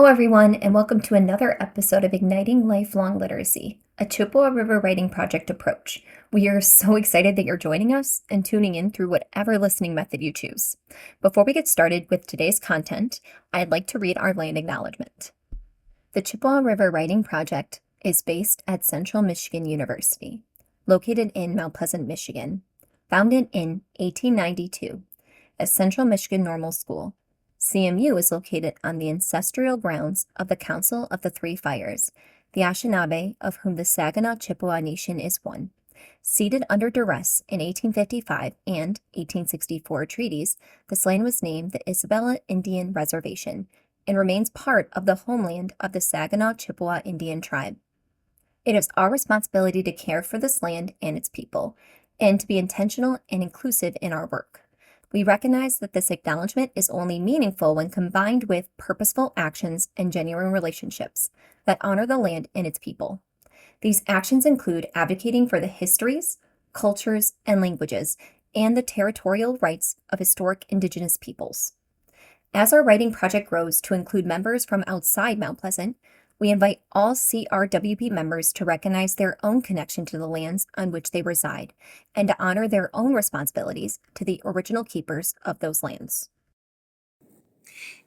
everyone, and welcome to another episode of Igniting Lifelong Literacy, a Chippewa River Writing Project approach. We are so excited that you're joining us and tuning in through whatever listening method you choose. Before we get started with today's content, I'd like to read our land acknowledgement. The Chippewa River Writing Project is based at Central Michigan University, located in Mount Pleasant, Michigan, founded in 1892 as Central Michigan Normal School. CMU is located on the ancestral grounds of the Council of the Three Fires, the Anishinaabe of whom the Saginaw Chippewa Nation is one. Ceded under duress in 1855 and 1864 treaties, this land was named the Isabella Indian Reservation and remains part of the homeland of the Saginaw Chippewa Indian tribe. It is our responsibility to care for this land and its people, and to be intentional and inclusive in our work. We recognize that this acknowledgement is only meaningful when combined with purposeful actions and genuine relationships that honor the land and its people. These actions include advocating for the histories, cultures, and languages, and the territorial rights of historic Indigenous peoples. As our writing project grows to include members from outside Mount Pleasant, we invite all CRWP members to recognize their own connection to the lands on which they reside and to honor their own responsibilities to the original keepers of those lands.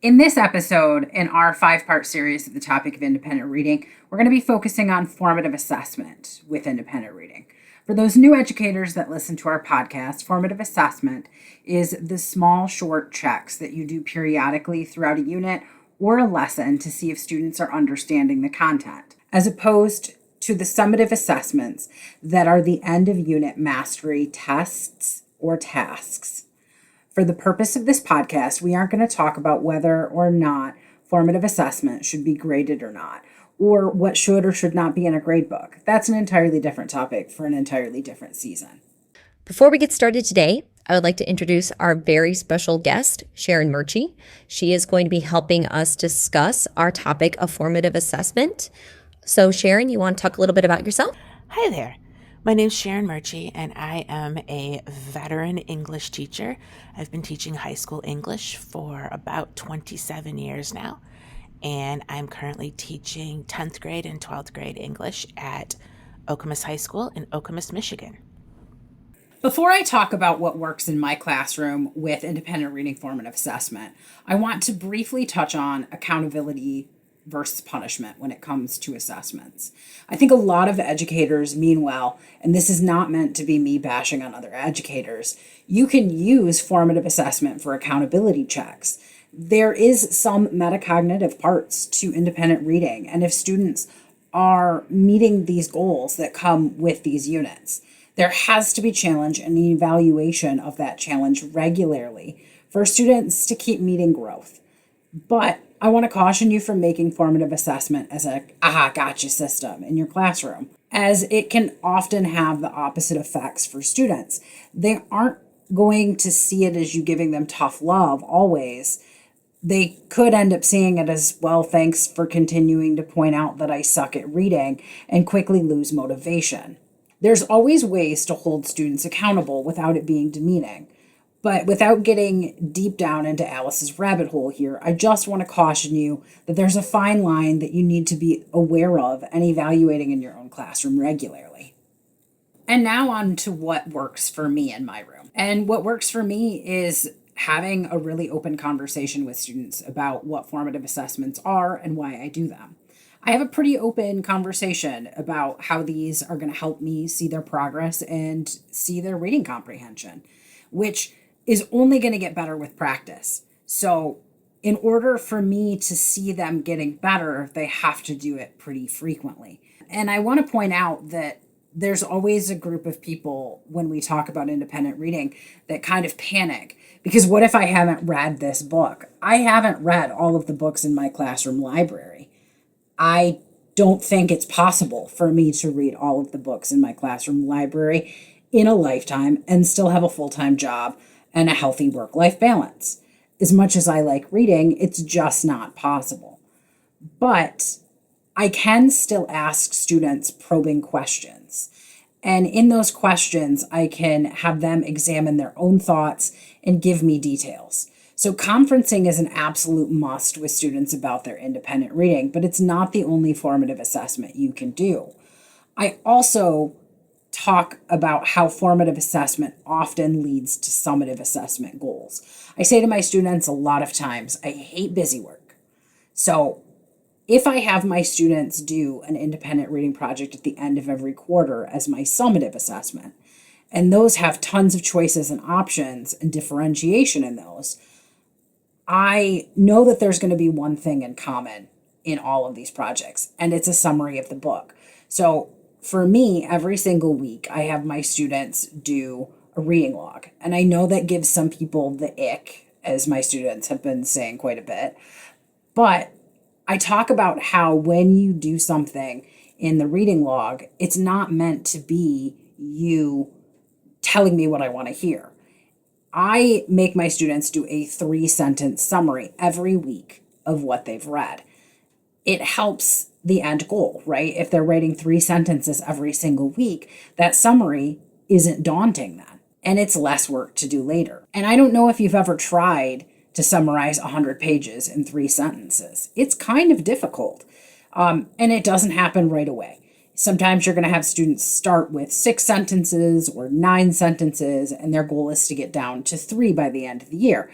In this episode, in our 5-part series of the topic of independent reading, we're going to be focusing on formative assessment with independent reading. For those new educators that listen to our podcast, formative assessment is the small, short checks that you do periodically throughout a unit or a lesson to see if students are understanding the content, as opposed to the summative assessments that are the end of unit mastery tests or tasks. For the purpose of this podcast, we aren't going to talk about whether or not formative assessment should be graded or not, or what should or should not be in a grade book. That's an entirely different topic for an entirely different season. Before we get started today, I would like to introduce our very special guest, Sharon Murchie. She is going to be helping us discuss our topic of formative assessment. So Sharon, you want to talk a little bit about yourself? Hi there. My name's Sharon Murchie, and I am a veteran English teacher. I've been teaching high school English for about 27 years now, and I'm currently teaching 10th grade and 12th grade English at Okemos High School in Okemos, Michigan. Before I talk about what works in my classroom with independent reading formative assessment, I want to briefly touch on accountability versus punishment when it comes to assessments. I think a lot of educators mean well, and this is not meant to be me bashing on other educators. You can use formative assessment for accountability checks. There is some metacognitive parts to independent reading, and if students are meeting these goals that come with these units, there has to be challenge and an evaluation of that challenge regularly for students to keep meeting growth. But I want to caution you from making formative assessment as a aha gotcha system in your classroom, as it can often have the opposite effects for students. They aren't going to see it as you giving them tough love always. They could end up seeing it as, well, thanks for continuing to point out that I suck at reading, and quickly lose motivation. There's always ways to hold students accountable without it being demeaning. But without getting deep down into Alice's rabbit hole here, I just want to caution you that there's a fine line that you need to be aware of and evaluating in your own classroom regularly. And now on to what works for me in my room. And what works for me is having a really open conversation with students about what formative assessments are and why I do them. I have a pretty open conversation about how these are going to help me see their progress and see their reading comprehension, which is only going to get better with practice. So in order for me to see them getting better, they have to do it pretty frequently. And I want to point out that there's always a group of people when we talk about independent reading that kind of panic because what if I haven't read this book? I haven't read all of the books in my classroom library. I don't think it's possible for me to read all of the books in my classroom library in a lifetime and still have a full-time job and a healthy work-life balance. As much as I like reading, it's just not possible. But I can still ask students probing questions. And in those questions, I can have them examine their own thoughts and give me details. So conferencing is an absolute must with students about their independent reading, but it's not the only formative assessment you can do. I also talk about how formative assessment often leads to summative assessment goals. I say to my students a lot of times, I hate busy work. So if I have my students do an independent reading project at the end of every quarter as my summative assessment, and those have tons of choices and options and differentiation in those, I know that there's going to be one thing in common in all of these projects, and it's a summary of the book. So for me, every single week, I have my students do a reading log. And I know that gives some people the ick, as my students have been saying quite a bit. But I talk about how when you do something in the reading log, it's not meant to be you telling me what I want to hear. I make my students do a 3-sentence summary every week of what they've read. It helps the end goal, right? If they're writing 3 sentences every single week, that summary isn't daunting then, and it's less work to do later. And I don't know if you've ever tried to summarize 100 pages in 3 sentences. It's kind of difficult, and it doesn't happen right away. Sometimes you're going to have students start with 6 sentences or 9 sentences, and their goal is to get down to 3 by the end of the year.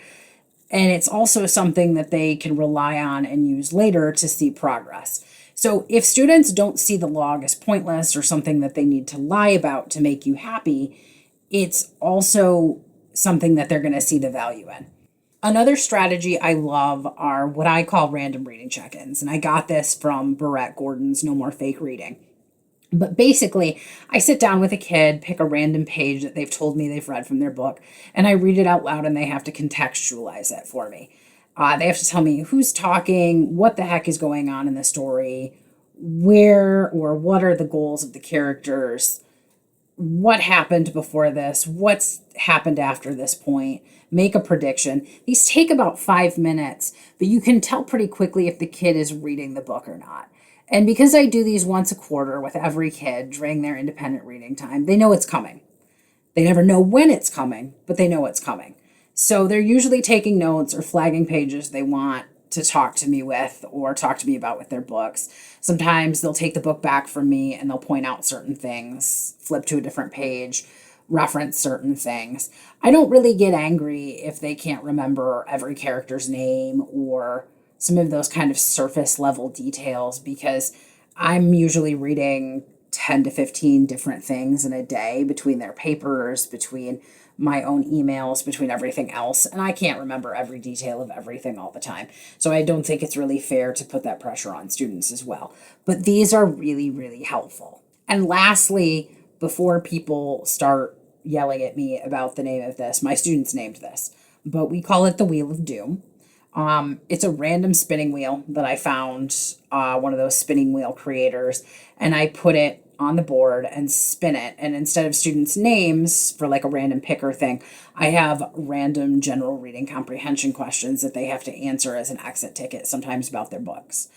And it's also something that they can rely on and use later to see progress. So if students don't see the log as pointless or something that they need to lie about to make you happy, it's also something that they're going to see the value in. Another strategy I love are what I call random reading check-ins. And I got this from Barrett Gordon's No More Fake Reading. But basically, I sit down with a kid, pick a random page that they've told me they've read from their book, and I read it out loud and they have to contextualize it for me. They have to tell me who's talking, what the heck is going on in the story, where or what are the goals of the characters, what happened before this, what's happened after this point, make a prediction. These take about 5 minutes, but you can tell pretty quickly if the kid is reading the book or not. And because I do these once a quarter with every kid during their independent reading time, they know it's coming. They never know when it's coming, but they know it's coming. So they're usually taking notes or flagging pages they want to talk to me with or talk to me about with their books. Sometimes they'll take the book back from me and they'll point out certain things, flip to a different page, reference certain things. I don't really get angry if they can't remember every character's name or some of those kind of surface level details, because I'm usually reading 10 to 15 different things in a day between their papers, between my own emails, between everything else. And I can't remember every detail of everything all the time. So I don't think it's really fair to put that pressure on students as well. But these are really, really helpful. And lastly, before people start yelling at me about the name of this, my students named this, but we call it the Wheel of Doom. It's a random spinning wheel that I found, one of those spinning wheel creators, and I put it on the board and spin it. And instead of students' names for like a random picker thing, I have random general reading comprehension questions that they have to answer as an exit ticket, sometimes about their books.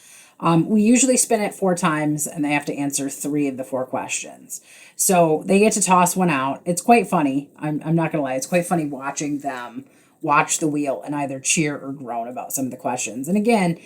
We usually spin it 4 times and they have to answer 3 of the 4 questions. So they get to toss one out. It's quite funny. I'm not going to lie. It's quite funny watching them watch the wheel and either cheer or groan about some of the questions. And again,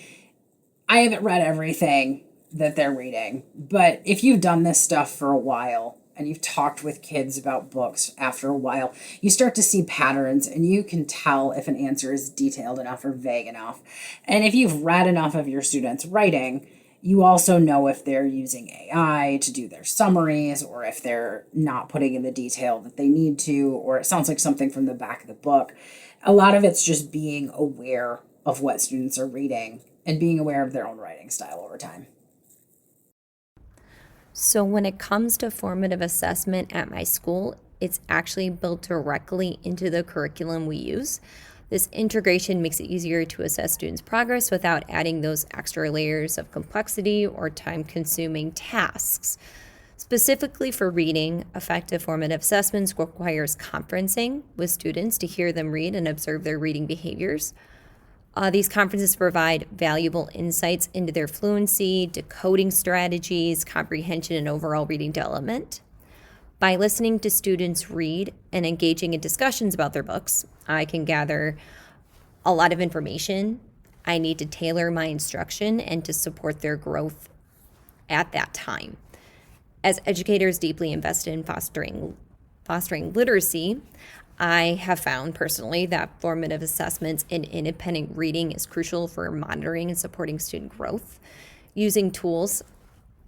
I haven't read everything that they're reading, but if you've done this stuff for a while and you've talked with kids about books after a while, you start to see patterns and you can tell if an answer is detailed enough or vague enough. And if you've read enough of your students' writing, you also know if they're using AI to do their summaries or if they're not putting in the detail that they need to, or it sounds like something from the back of the book. A lot of it's just being aware of what students are reading and being aware of their own writing style over time. So when it comes to formative assessment at my school, it's actually built directly into the curriculum we use. This integration makes it easier to assess students' progress without adding those extra layers of complexity or time-consuming tasks. Specifically for reading, effective formative assessments requires conferencing with students to hear them read and observe their reading behaviors. These conferences provide valuable insights into their fluency, decoding strategies, comprehension, and overall reading development. By listening to students read and engaging in discussions about their books, I can gather a lot of information. I need to tailor my instruction and to support their growth at that time. As educators deeply invested in fostering literacy, I have found personally that formative assessments and independent reading is crucial for monitoring and supporting student growth. Using tools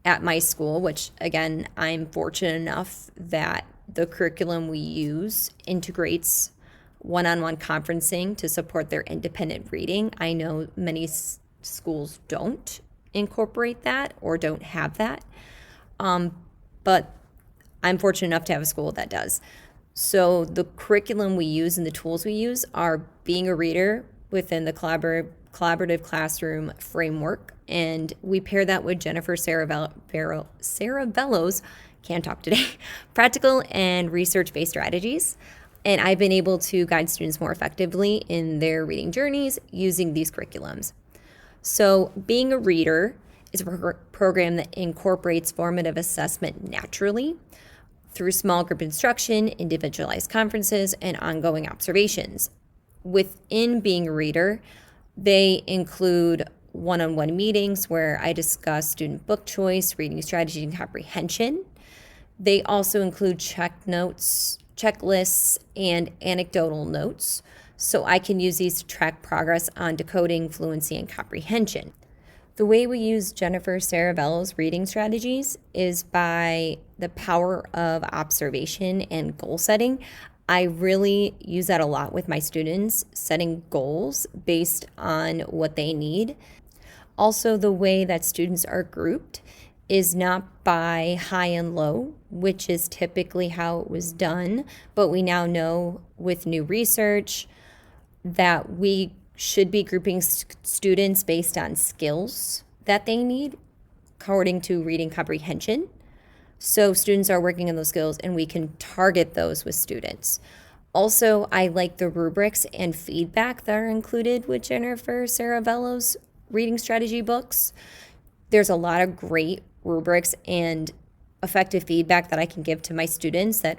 at my school, which again, I'm fortunate enough that the curriculum we use integrates one-on-one conferencing to support their independent reading. I know many schools don't incorporate that or don't have that, but I'm fortunate enough to have a school that does. So the curriculum we use and the tools we use are being a reader within the collaborative classroom framework, and we pair that with Jennifer Saravello's, can't talk today, practical and research-based strategies. And I've been able to guide students more effectively in their reading journeys using these curriculums. So being a reader is a program that incorporates formative assessment naturally through small group instruction, individualized conferences, and ongoing observations. Within being a reader, they include one-on-one meetings where I discuss student book choice, reading strategy, and comprehension. They also include checklists, and anecdotal notes, so I can use these to track progress on decoding, fluency, and comprehension. The way we use Jennifer Saravello's reading strategies is by the power of observation and goal setting. I really use that a lot with my students, setting goals based on what they need. Also, the way that students are grouped is not by high and low, which is typically how it was done, but we now know with new research that we should be grouping students based on skills that they need according to reading comprehension. So students are working on those skills and we can target those with students. Also, I like the rubrics and feedback that are included with Jennifer Saravello's reading strategy books. There's a lot of great rubrics and effective feedback that I can give to my students that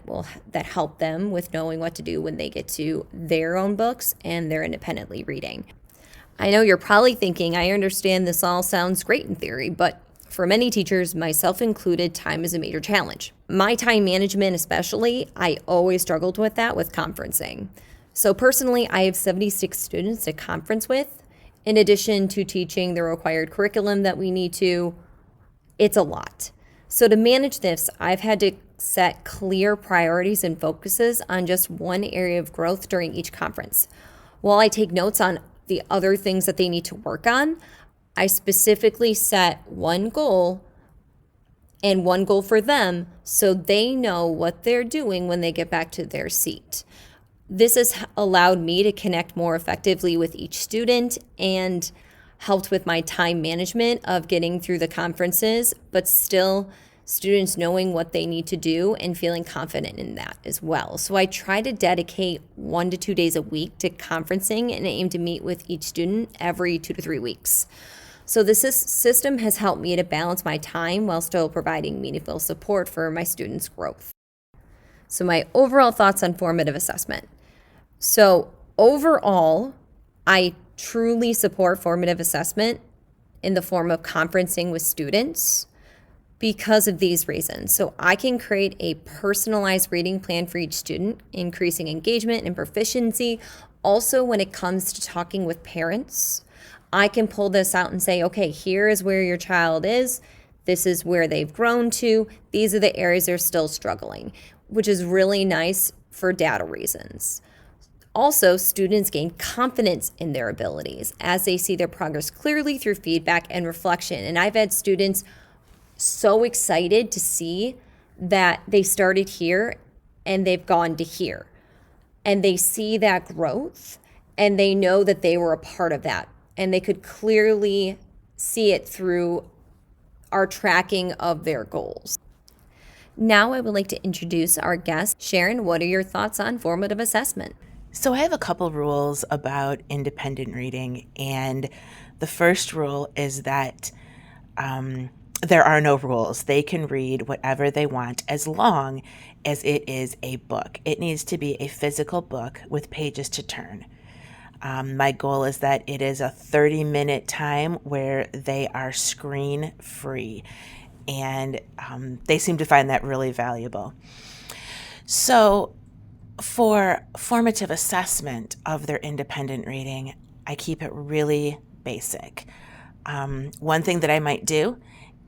help them with knowing what to do when they get to their own books and they're independently reading. I know you're probably thinking, I understand this all sounds great in theory, but for many teachers, myself included, time is a major challenge. My time management especially, I always struggled with that with conferencing. So personally, I have 76 students to conference with. In addition to teaching the required curriculum that we need to, it's a lot. So to manage this, I've had to set clear priorities and focuses on just one area of growth during each conference. While I take notes on the other things that they need to work on, I specifically set one goal and one goal for them so they know what they're doing when they get back to their seat. This has allowed me to connect more effectively with each student and helped with my time management of getting through the conferences, but still students knowing what they need to do and feeling confident in that as well. So I try to dedicate 1 to 2 days a week to conferencing and aim to meet with each student every 2 to 3 weeks. So this system has helped me to balance my time while still providing meaningful support for my students' growth. So my overall thoughts on formative assessment. So overall, I truly support formative assessment in the form of conferencing with students because of these reasons. So I can create a personalized reading plan for each student, increasing engagement and proficiency. Also, when it comes to talking with parents, I can pull this out and say, okay, here is where your child is. This is where they've grown to. These are the areas they're still struggling, which is really nice for data reasons. Also, students gain confidence in their abilities as they see their progress clearly through feedback and reflection. And I've had students so excited to see that they started here and they've gone to here. And they see that growth and they know that they were a part of that. And they could clearly see it through our tracking of their goals. Now I would like to introduce our guest. Sharon, what are your thoughts on formative assessment? So I have a couple rules about independent reading, and the first rule is that there are no rules. They can read whatever they want as long as it is a book. It needs to be a physical book with pages to turn. My goal is that it is a 30-minute time where they are screen free, and they seem to find that really valuable. So for formative assessment of their independent reading, I keep it really basic. One thing that I might do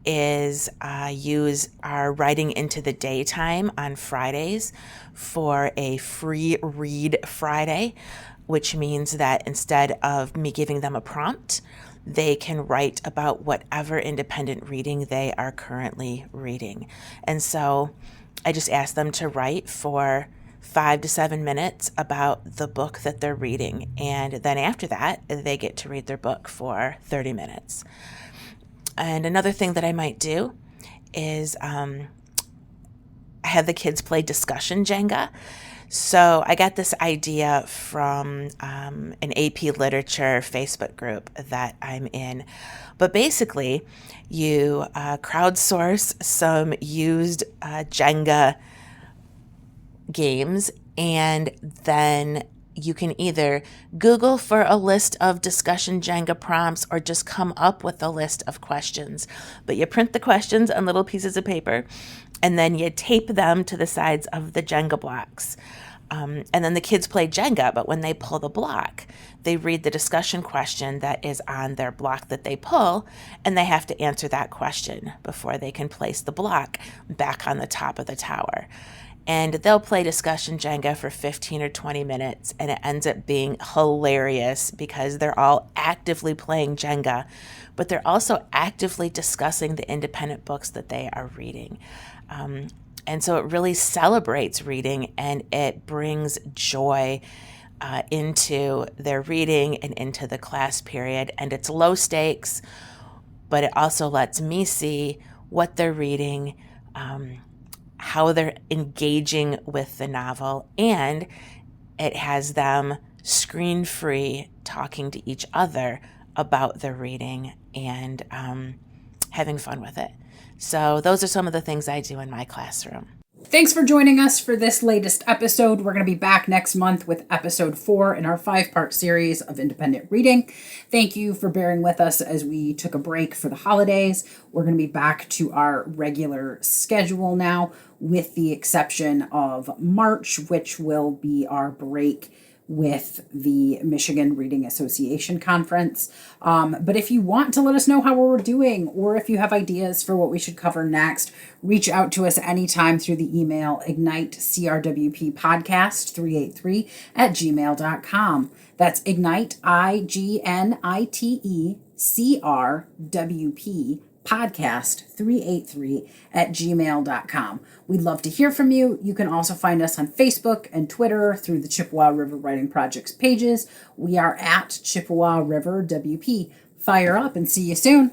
is use our Writing into the Daytime on Fridays for a free read Friday, which means that instead of me giving them a prompt, they can write about whatever independent reading they are currently reading. And so I just ask them to write for 5 to 7 minutes about the book that they're reading. And then after that, they get to read their book for 30 minutes. And another thing that I might do is have the kids play discussion Jenga. So I got this idea from an AP Literature Facebook group that I'm in. But basically, you crowdsource some used Jenga games, and then you can either Google for a list of discussion Jenga prompts or just come up with a list of questions. But you print the questions on little pieces of paper, and then you tape them to the sides of the Jenga blocks. And then the kids play Jenga, but when they pull the block, they read the discussion question that is on their block that they pull, and they have to answer that question before they can place the block back on the top of the tower. And they'll play discussion Jenga for 15 or 20 minutes, and it ends up being hilarious because they're all actively playing Jenga, but they're also actively discussing the independent books that they are reading. And so it really celebrates reading, and it brings joy into their reading and into the class period. And it's low stakes, but it also lets me see what they're reading, how they're engaging with the novel, and it has them screen-free talking to each other about their reading and having fun with it. So those are some of the things I do in my classroom. Thanks for joining us for this latest episode. We're going to be back next month with episode 4 in our 5-part series of independent reading. Thank you for bearing with us as we took a break for the holidays. We're going to be back to our regular schedule now, with the exception of March, which will be our break with the Michigan Reading Association Conference. But if you want to let us know how we're doing, or if you have ideas for what we should cover next, reach out to us anytime through the email ignitecrwppodcast383@gmail.com. That's ignite, IGNITECRWP podcast383@gmail.com. We'd love to hear from you. You can also find us on Facebook and Twitter through the Chippewa River Writing Project's pages. We are at Chippewa River WP. Fire up and see you soon.